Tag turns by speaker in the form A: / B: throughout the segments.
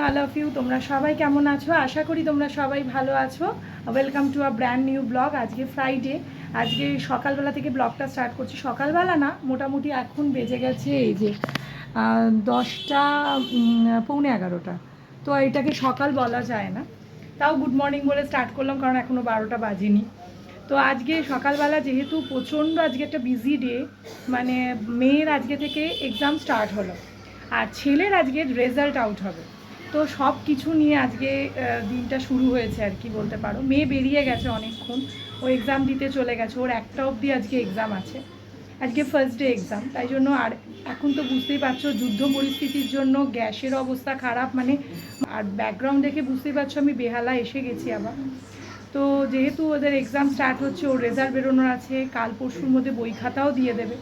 A: All of you. তোমরা সবাই কেমন আছো? আশা করি তোমরা সবাই ভালো আছো। Welcome to a brand new blog. আজকে ফ্রাইডে, আজকে সকালবেলা থেকে ব্লগটা স্টার্ট করছি। সকালবেলা না, মোটামুটি এখন বেজে গেছে এই যে 10টা পৌনে 11টা। তো এটাকে সকাল বলা যায় না, তাও গুড মর্নিং বলে স্টার্ট করলাম, কারণ এখনও 12টা বাজেনি। তো আজকে সকালবেলা যেহেতু প্রচণ্ড আজকে একটা বিজি ডে, মানে মেয়ের আজকে থেকে এক্সাম স্টার্ট হলো, আর ছেলের আজকে রেজাল্ট আউট হবে। তো সব কিছু নিয়ে আজকে দিনটা শুরু হয়েছে আর কি বলতে পারো। মেয়ে বেরিয়ে গেছে অনেকক্ষণ, ও এক্সাম দিতে চলে গেছে, ওর 1টা অবধি আজকে এক্সাম আছে। আজকে ফার্স্ট ডে এক্সাম, তাই জন্য। আর এখন তো বুঝতেই পারছো যুদ্ধ পরিস্থিতির জন্য গ্যাসের অবস্থা খারাপ, মানে আর ব্যাকগ্রাউন্ড দেখে বুঝতেই পারছো আমি বেহালা এসে গেছি আবার। তো যেহেতু ওদের এক্সাম স্টার্ট হচ্ছে, ওর রেজাল্ট বেরোনোর আছে, কাল পরশুর মধ্যে বই খাতাও দিয়ে দেবে।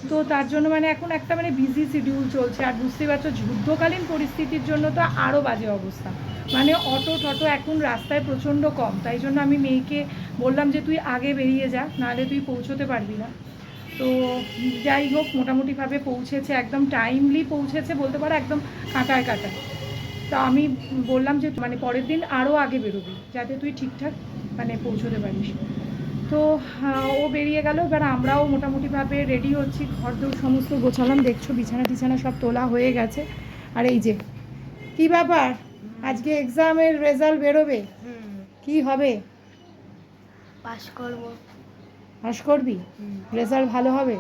A: তো তার জন্য মানে এখন একটা মানে বিজি শিডিউল চলছে। আর বুঝতেই পারছো যুদ্ধকালীন পরিস্থিতির জন্য তো আরও বাজে অবস্থা, মানে অটো টটো এখন রাস্তায় প্রচণ্ড কম। তাই জন্য আমি মেয়েকে বললাম যে তুই আগে বেরিয়ে যা, নাহলে তুই পৌঁছোতে পারবি না। তো যাই হোক, মোটামুটিভাবে পৌঁছেছে, একদম টাইমলি পৌঁছেছে বলতে পারো, একদম কাঁটায় কাঁটায়। তো আমি বললাম যে মানে পরের দিন আরও আগে বেরোবি, যাতে তুই ঠিকঠাক মানে পৌঁছোতে পারিস। তো ও বেরিয়ে গেল। এবার আমরাও মোটামুটিভাবে রেডি হচ্ছি, ঘর দৌড় সমস্ত গোছালাম, দেখছো বিছানা টিছানা সব তোলা হয়ে গেছে। আর এই যে কি ব্যাপার, আজকে এক্সামের রেজাল্ট বেরোবে, কি হবে?
B: পাস করব।
A: পাস করবি? রেজাল্ট ভালো হবে?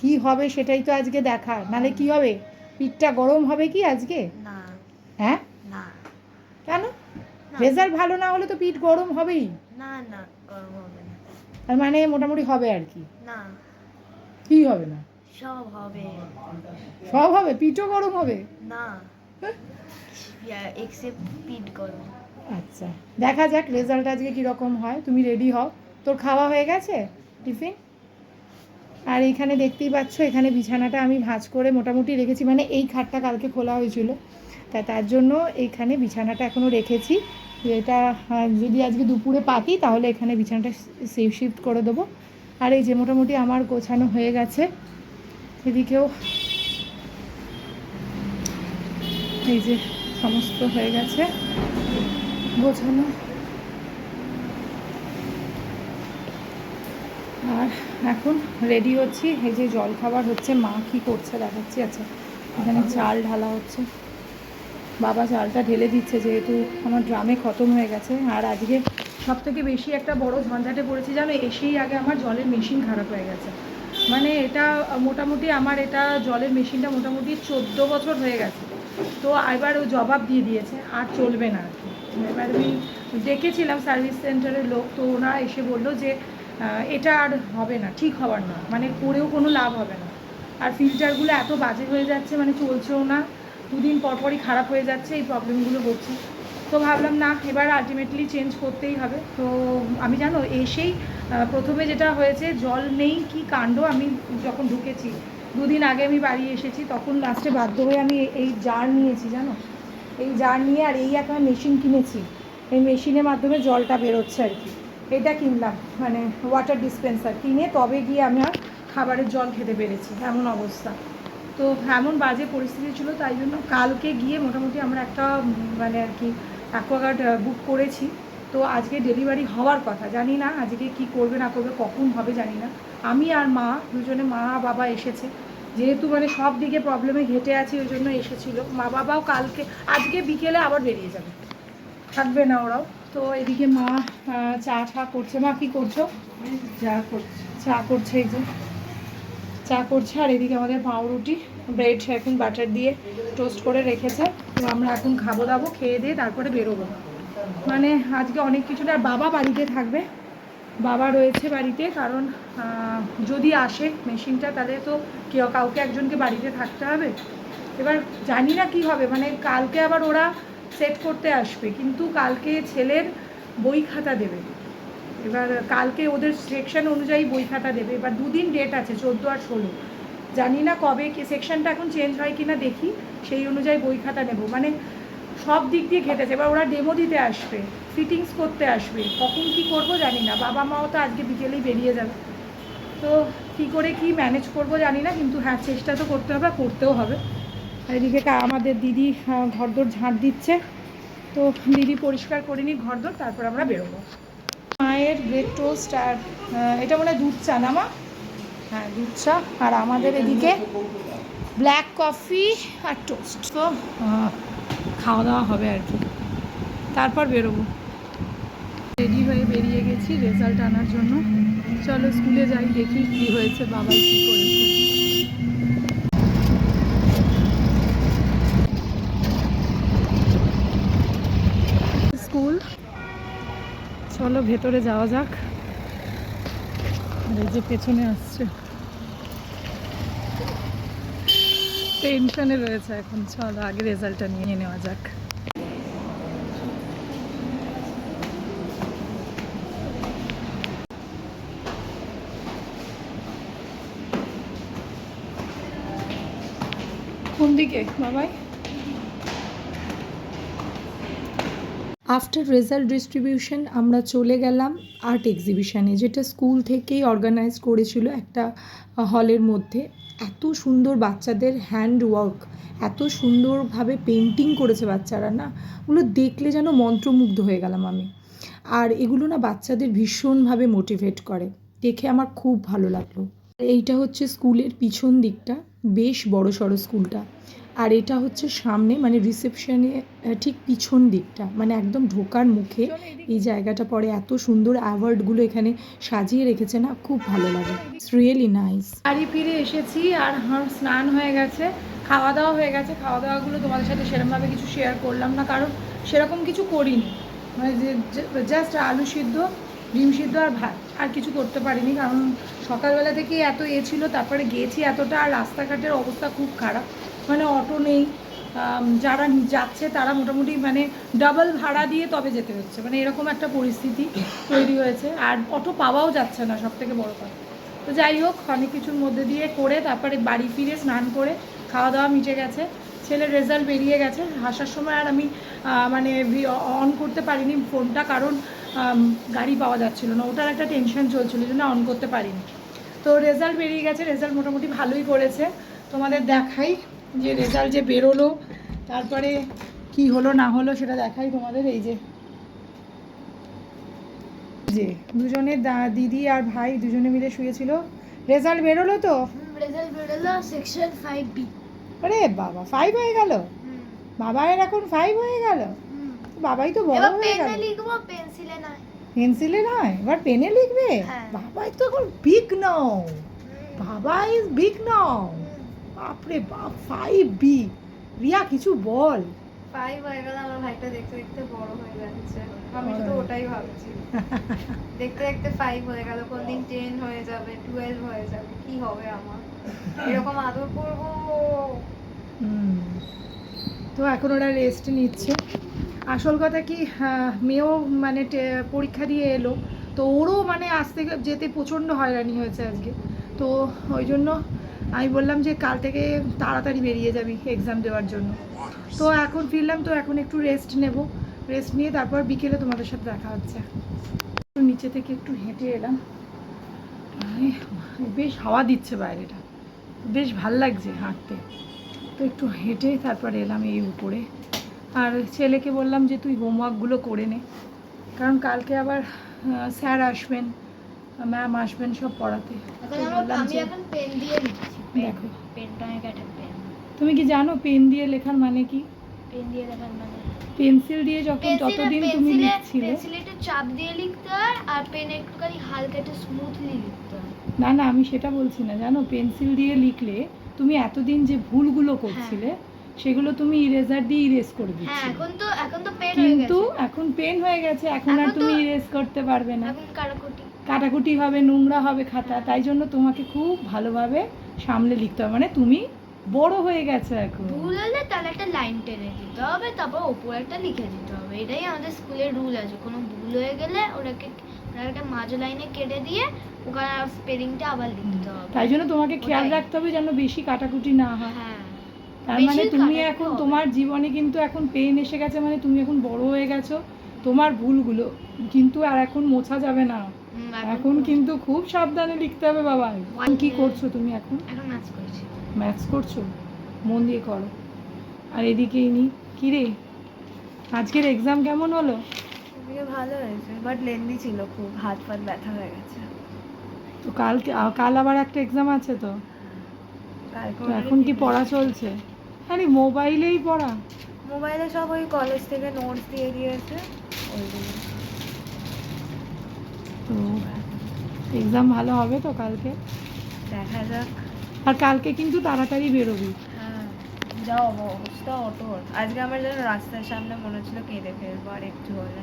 A: কি হবে সেটাই তো আজকে দেখার, নালে কি হবে? পিঠটা গরম হবে কি আজকে?
B: না।
A: হ্যাঁ?
B: না।
A: কেন? রেজাল্ট ভালো না হলে তো পিঠ গরম হবেই।
B: না না, গরম হবে না।
A: আর মানে মোটামুটি হবে আর কি?
B: না,
A: কি হবে না?
B: সব হবে।
A: সব হবে? পিঠও গরম হবে?
B: না, এক্সেপ্ট পিঠ গরম।
A: আচ্ছা, দেখা যাক রেজাল্ট আজকে কীরকম হয়। তুমি রেডি হও। তোর খাওয়া হয়ে গেছে টিফিন? আর এইখানে দেখতেই পাচ্ছ, এখানে বিছানাটা আমি ভাঁজ করে মোটামুটি রেখেছি, মানে এই খাটটা কালকে খোলা হয়েছিল, তার জন্য এইখানে বিছানাটা এখনও রেখেছি। এটা যদি আজকে দুপুরে পাতি তাহলে এখানে বিছানাটা শিফট করে দেবো। আর এই যে মোটামুটি আমার গোছানো হয়ে গেছে, এদিকেও এই যে সমস্ত হয়ে গেছে গোছানো। আর এখন রেডি হচ্ছি, এই যে জল খাবার হচ্ছে, মা কী করছে দেখাচ্ছি। আচ্ছা, এখানে চাল ঢালা হচ্ছে, বাবা চালটা ঢেলে দিচ্ছে, যেহেতু আমার ড্রামে খতম হয়ে গেছে। আর আজকে সবথেকে বেশি একটা বড় ঝঞ্ঝাটে পড়েছি জানো, এসেই আগে আমার জলের মেশিন খারাপ হয়ে গেছে। মানে এটা মোটামুটি আমার এটা জলের মেশিনটা মোটামুটি 14 বছর হয়ে গেছে। তো এবার ও জবাব দিয়ে দিয়েছে, আর চলবে না আর কি। এবার আমি ডেকেছিলাম সার্ভিস সেন্টারের লোক, তো ওরা এসে বললো যে এটা আর হবে না, ঠিক হবার না, মানে করেও কোনো লাভ হবে না। আর ফিল্টারগুলো এত বাজে হয়ে যাচ্ছে, মানে চলছেও না, দুদিন পরপরই খারাপ হয়ে যাচ্ছে, এই প্রবলেমগুলো হচ্ছে। তো ভাবলাম না, এবার আলটিমেটলি চেঞ্জ করতেই হবে। তো আমি জানো এসেই প্রথমে যেটা হয়েছে, জল নেই কি কাণ্ড। আমি যখন ঢুকেছি 2 দিন আগে আমি বাড়ি এসেছি, তখন লাস্টে বাধ্য হয়ে আমি এই জার নিয়েছি জানো, এই জার নিয়ে, আর এই একটা মেশিন কিনেছি, এই মেশিনের মাধ্যমে জলটা বেরোচ্ছে আর কি। এটা কিনলাম, মানে ওয়াটার ডিসপেন্সার কিনে তবে গিয়ে আমি আর খাবারের জল খেতে পেরেছি, এমন অবস্থা। তো এমন বাজে পরিস্থিতি ছিল, তাই জন্য কালকে গিয়ে মোটামুটি আমরা একটা মানে আর কি অ্যাকোয়াগার্ড বুক করেছি। তো আজকে ডেলিভারি হওয়ার কথা, জানি না আজকে কি করবে না করবে, কখন হবে জানি না। আমি আর মা দুজনে, মা বাবা এসেছে, যেহেতু মানে সব দিকে প্রবলেমে ঘেটে আছি, ওই জন্য এসেছিলো। মা বাবাও কালকে, আজকে বিকেলে আবার বেরিয়ে যাবে, থাকবে না ওরাও। তো এদিকে মা চা করছে। মা কী করছো? চা করছে, এই যে চা করছে। আর এদিকে আমাদের পাউরুটি, ব্রেড এখন বাটার দিয়ে টোস্ট করে রেখেছে। তো আমরা এখন খাবো দাবো, খেয়ে দিয়ে তারপরে বেরোবো। মানে আজকে অনেক কিছু। আর বাবা বাড়িতে থাকবে, বাবা রয়েছে বাড়িতে, কারণ যদি আসে মেশিনটা, তাহলে তো কাউকে একজনকে বাড়িতে থাকতে হবে। এবার জানি না কি হবে, মানে কালকে আবার ওরা সেট করতে আসবে, কিন্তু কালকে ছেলের বই খাতা দেবে। এবার কালকে ওদের সেকশন অনুযায়ী বই খাতা দেবে। এবার 2 দিন ডেট আছে, 14 আর 16। জানি না কবে কি সেকশনটা এখন চেঞ্জ হয় কি না, দেখি সেই অনুযায়ী বই খাতা নেব। মানে সব দিক দিয়ে ঘেটেছে। এবার ওরা ডেমো দিতে আসবে, ফিটিংস করতে আসবে, কখন কি করব জানি না। বাবা মাও তো আজকে বিকেলেই বেরিয়ে যাবে। তো কী করে কি ম্যানেজ করব জানি না, কিন্তু হ্যাঁ চেষ্টা তো করতে হবে, করতেও হবে। আর এদিকে আমাদের দিদি ঘরদোর ঝাঁট দিচ্ছে, তো দিদি পরিষ্কার করে নিই ঘরদোর, তারপর আমরা বেরোবো। মায়ের ব্রেড টোস্ট আর এটা মনে হয় দুধ চা না মা? হ্যাঁ দুধ চা। আর আমাদের এদিকে ব্ল্যাক কফি আর টোস্ট। তো খাওয়া দাওয়া হবে আর কি, তারপর বেরোবো। রেডি হয়ে বেরিয়ে গেছি রেজাল্ট আনার জন্য। চলো স্কুলে যাই, দেখি কী হয়েছে, বাবাই কী করেছে। স্কুল, চলো ভেতরে যাওয়া যাক। আর এই যে পেছনে আসছে, টেনশনে রয়েছে এখন। চলো আগে রেজাল্টটা নিয়ে নেওয়া যাক। কোন দিকে বাবাই? আফটার রেজাল্ট ডিস্ট্রিবিউশন আমরা চলে গেলাম আর্ট এক্সিবিশানে, যেটা স্কুল থেকেই অর্গানাইজ করেছিল একটা হলের মধ্যে। এত সুন্দর বাচ্চাদের হ্যান্ড ওয়ার্ক, এত সুন্দরভাবে পেন্টিং করেছে বাচ্চারা, না ওগুলো দেখলে যেন মন্ত্রমুগ্ধ হয়ে গেলাম আমি। আর এগুলো না বাচ্চাদের ভীষণভাবে মোটিভেট করে, দেখে আমার খুব ভালো লাগলো। এইটা হচ্ছে স্কুলের পিছন দিকটা, বেশ বড় সড়ো স্কুলটা। আর এটা হচ্ছে সামনে মানে রিসেপশনে ঠিক পিছন দিকটা, মানে একদম ঢোকার মুখে এই জায়গাটা পড়ে। এত সুন্দর অ্যাওয়ার্ডগুলো এখানে সাজিয়ে রেখেছে না, খুব ভালো লাগে। It's really nice. বাড়ি ফিরে এসেছি আর আমার স্নান হয়ে গেছে, খাওয়া দাওয়া হয়ে গেছে। খাওয়া দাওয়াগুলো তোমাদের সাথে সেরকমভাবে কিছু শেয়ার করলাম না, কারণ সেরকম কিছু করিনি। মানে যে জাস্ট আলু সিদ্ধ, ডিম সিদ্ধ আর ভাত, আর কিছু করতে পারিনি, কারণ সকালবেলা থেকেই এত ছিল। তারপরে গিয়েছি এতটা, আর রাস্তাঘাটের অবস্থা খুব খারাপ, মানে অটো নেই। যারা যাচ্ছে তারা মোটামুটি মানে ডাবল ভাড়া দিয়ে তবে যেতে হচ্ছে, মানে এরকম একটা পরিস্থিতি তৈরি হয়েছে। আর অটো পাওয়াও যাচ্ছে না, সব থেকে বড়ো কথা। তো যাই হোক, অনেক কিছুর মধ্যে দিয়ে করে তারপরে বাড়ি ফিরে স্নান করে খাওয়া দাওয়া মিটে গেছে। ছেলের রেজাল্ট বেরিয়ে গেছে। আসার সময় আর আমি মানে অন করতে পারিনি ফোনটা, কারণ গাড়ি পাওয়া যাচ্ছিল না, ওটার একটা টেনশন চলছিল, জন্য অন করতে পারিনি। তো রেজাল্ট বেরিয়ে গেছে, রেজাল্ট মোটামুটি ভালোই করেছে। তোমাদের দেখাই যে রেজাল্ট যে বেরোলো, তারপরে কি হলো না হলো সেটা দেখাই তোমাদের। এই যে দুজনে দিদি আর ভাই দুজনে মিলে শুয়েছিল। রেজাল্ট বেরোলো তো?
B: রেজাল্ট বেরোলো সেকশন 5B।
A: আরে বাবা, 5 হয়ে গেল? বাবার এখন 5 হয়ে গেল? বাবাই তো বড় হয়ে গেল।
B: পেনে লিখবো, পেন্সিলে নয়।
A: পেন্সিলে নয়, এবার পেনে লিখবে?
B: হ্যাঁ।
A: বাবাই তো এখন বিগ নাও, বাবা ইজ বিগ নাও। বাপরে বাপ, 5B। রিয়া কিছু বল।
C: 5 হয়ে গেল, আমার ভাইটা দেখতে দেখতে বড় হয়ে যাচ্ছে। আমি তো ওটাই ভাবছি, দেখতে দেখতে 5 হয়ে গেল, কোনদিন 10 হয়ে যাবে, 12 হয়ে যাবে, কি হবে আমার? এরকম আদর করবো।
A: তো এখন ওরা রেস্ট নিচ্ছে। আসল কথা কি, মেয়েও মানে পরীক্ষা দিয়ে এলো, তো ওরও মানে আসতে যেতে প্রচণ্ড হয়রানি হয়েছে আজকে। তো ওই জন্য আমি বললাম যে কাল থেকে তাড়াতাড়ি বেরিয়ে যাবি এক্সাম দেওয়ার জন্য। তো এখন ফিরলাম, তো এখন একটু রেস্ট নেব। রেস্ট নিয়ে তারপর বিকেলে তোমাদের সাথে দেখা হচ্ছে। নিচে থেকে একটু হেঁটে এলাম, বেশ হাওয়া দিচ্ছে বাইরেটা, বেশ ভাল লাগছে হাঁটতে। তো একটু হেঁটে তারপর এলাম এই উপরে। আর ছেলেকে বললাম যে তুই হোমওয়ার্কগুলো করে নে, কারণ কালকে আবার স্যার আসবেন, ম্যাম আসবেন সব পড়াতে।
B: আমি এখন পেন দিয়ে লিখছি।
A: দেখো,
B: পেনটা একটা পেন।
A: তুমি কি জানো পেন দিয়ে লেখার মানে কি?
B: পেন দিয়ে লেখার মানে
A: পেন্সিল দিয়ে যতদিন তুমি লিখছিলে,
B: পেন্সিলে একটু চাপ দিয়ে লিখতে হয়, আর পেনে একটুখানি হালকা একটু স্মুথলি লিখতে হয়।
A: না না, আমি সেটা বলছি না। জানো, পেন্সিল দিয়ে লিখলে তুমি এতদিন যে ভুলগুলো করছিলে সেগুলো তুমি ইরেজার দিয়ে ইরেজ করে
B: হ্যাঁ,
A: দিচ্ছিলে।
B: এখন তো পেন হয়ে গেছে,
A: কিন্তু এখন পেন হয়ে গেছে, এখন আর তুমি ইরেজ করতে পারবে না,
B: এখন
A: কাটাকুটি হবে, নোংরা হবে খাতা। তাই জন্য তোমাকে খুব ভালোভাবে সামলে লিখতে হবে, মানে তুমি বড় হয়ে গেছো এখন।
B: ভুল হলে তাহলে একটা লাইন টেনে দিতে হবে, তারপর ওপরে একটা লিখে দিতে হবে। এটাই আমাদের স্কুলের রুল আছে। কোনো ভুল হয়ে গেলে ওরা একটা মাঝ লাইনে কেটে দিয়ে ওখানে স্পেলিংটা আবার লিখতে হবে।
A: তাই জন্য তোমাকে খেয়াল রাখতে হবে যেন বেশি কাটাকুটি না হয়।
B: হ্যাঁ,
A: তার মানে তুমি এখন তোমার জীবনে কিন্তু এখন পেন এসে গেছে, মানে তুমি এখন বড় হয়ে গেছো। তোমার ভুলগুলো কিন্তু আর এখন মোছা যাবে না, এখন কিন্তু খুব সাবধানে লিখতে হবে বাবা। কি করছো তুমি এখন?
B: ম্যাথস করছি।
A: ম্যাথস করছো? মন দিয়ে করো। আর এদিকে ইনি কী রে আজকের এক্সাম কেমন হলো?
C: এদিকে ভালো হয়েছে বাট লেন্দি ছিল, খুব হাত ফাত ব্যথা হয়ে গেছে।
A: তো কাল আবার একটা এক্সাম আছে তো,
C: কালকে
A: তো এখন কি পড়া চলছে? আরে মোবাইলেই পড়া?
C: মোবাইলে সব ওই কলেজ থেকে নোটস দিয়ে দিয়েছে ওইগুলো।
A: তো এক্সাম ভালো হবে তো কালকে?
C: দেখা যাক।
A: আর কালকে কিন্তু তাড়াতাড়ি বেরোবি।
C: হ্যাঁ, যা অবস্থা অটোর আজকে, আমার যেন রাস্তার সামনে মনে হচ্ছিল কেঁদে ফেলবো আর একটু হলে।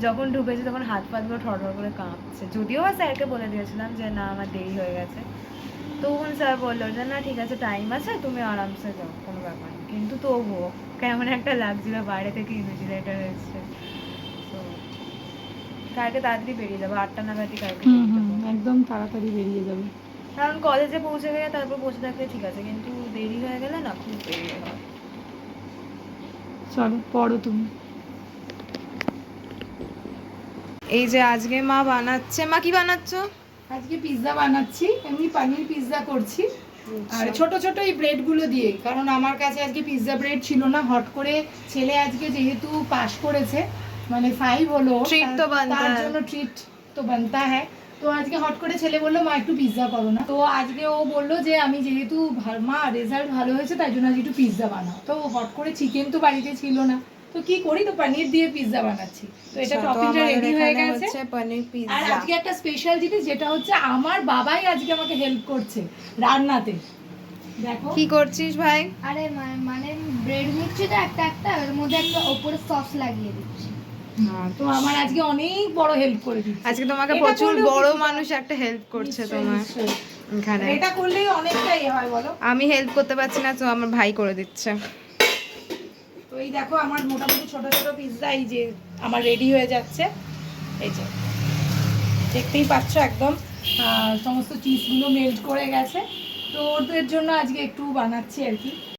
C: যখন ঢুকেছি তখন হাত পাতগুলো ঠরঠর করে কাঁপছে, যদিও বা স্যারকে বলে দিয়েছিলাম যে না আমার দেরি হয়ে গেছে, তখন স্যার বললো যে না ঠিক আছে টাইম আছে তুমি আরামসে যাও কোনো ব্যাপার নেই, কিন্তু তবুও কেমন একটা লাগছিল বাইরে থেকে ইনভিজিলেটর এসছে। তো কালকে তাড়াতাড়ি বেরিয়ে যাবো, 8টা নাগাদই কালকে
A: হুম
C: বেরিয়ে
A: হুম
C: যাবো।
A: একদম তাড়াতাড়ি বেরিয়ে যাবে।
C: কারণ কলেজে পৌঁছে গেলে তারপর বসে থাকলে ঠিক আছে, কিন্তু দেরি হয়ে গেলে না খুব দেরি হয়।
A: চলো পড়ো তুমি।
C: এই যে আজকে মা বানাচ্ছে, মা কি বানাচ্ছো?
A: আজকে পিৎজা বানাচ্ছি, এমনি পানির পিৎজা করছি। আর ছোট ছোট এই ব্রেডগুলো দিয়ে, কারণ আমার কাছে আজকে পিৎজা ব্রেড ছিল না, হট করে ছেলে আজকে যেহেতু পাস করেছে মানে 5 হলো,
C: Treat তো বানতা
A: তার
C: হ্যায়।
A: জন্য ট্রিট তো বানতা হ্যায়। তো আজকে হট করে ছেলে বললো মা একটু পিৎজা করো না, তো আজকে ও বললো যে আমি যেহেতু মা রেজাল্ট ভালো হয়েছে তাই জন্য আজকে একটু পিৎজা বানাও। তো হট করে চিকেন তো বাড়িতে ছিল না, তো কি করি, তো পনির দিয়ে পিৎজা বানাচ্ছি। তো এটা টপিংটা রেডি হয়ে গেছে।
C: পনির
A: আর
C: পিৎজা।
A: আজকে একটা স্পেশাল জিনিস, যেটা হচ্ছে আমার বাবাই আজকে আমাকে হেল্প করছে রান্নাতে। দেখো
C: কি করছিস ভাই?
B: আরে মানে ব্রেড নিচ্ছি তো একটা একটা, এর মধ্যে একটা ওপরে সস লাগিয়ে দিচ্ছি।
A: তো আমার আজকে অনেক বড় হেল্প করে দিচ্ছে।
C: আজকে তোমাকে
A: এটা
C: প্রচুর
A: করলেও
C: বড়
A: কিছুটা-
C: মানুষ একটা হেল্প করছে
A: নিশ্চয়ই,
C: তোমার
A: নিশ্চয়ই।
C: এখানে।
A: এটা করলেই অনেকটা ইয়ে হয় বলো।
C: আমি হেল্প করতে পারছি না তো আমার ভাই করে দিচ্ছে।
A: তো এই দেখো আমার মোটামুটি ছোট ছোট পিৎজা এই যে আমার রেডি হয়ে যাচ্ছে। এই যে দেখতেই পাচ্ছ একদম সমস্ত চিজগুলো মেল্ট করে গেছে। তো ওদের জন্য আজকে একটু বানাচ্ছি আর কি।